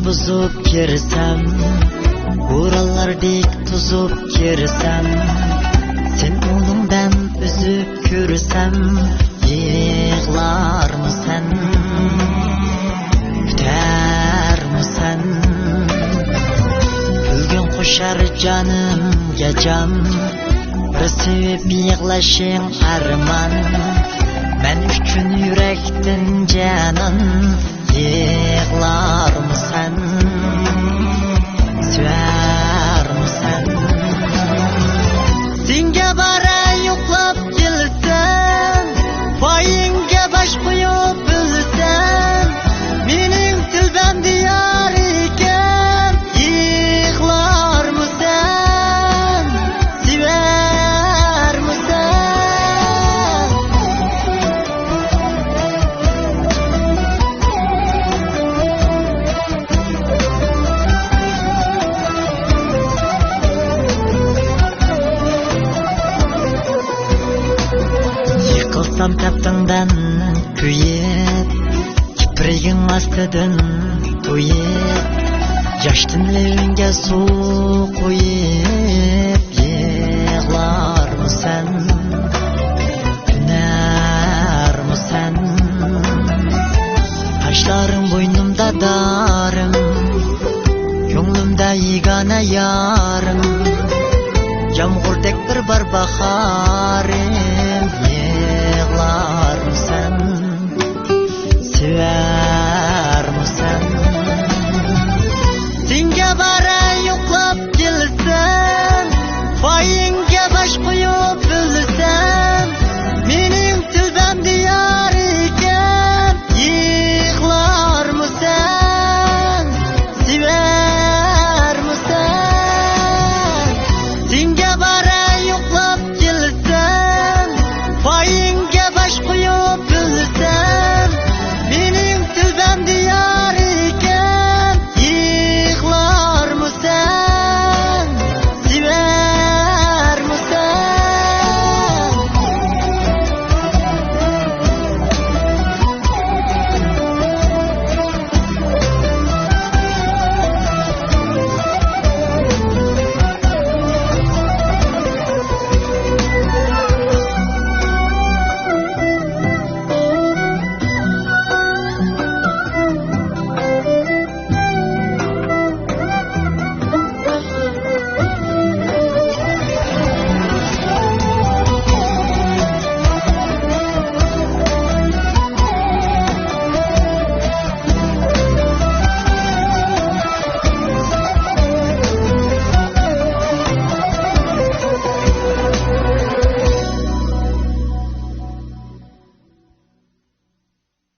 Buzup girsem, buralardek tuzup girsem, sen onundan üzüp görsem, yığlar mı sen, üter mi sen? Gülgün koşar canım gecem, bir sevip yığlaşın arman, men üçün yürekten canan, yığlar mı sen, süer mi sen? Senga bara yoklap gelsen, payinga baş koyup bilsen, mening tilbam diyar ekan, yığlar mı sen, süer mi sen? Yıkılsam taptığından kuyup, kiprigin astıdan toyup, yaştın levingge su koyup, yığlar mı sen, üner mi sen? Taşlarım boynumda darım, ko'nglimda yegana yarım, yomg'urdek bir baharım.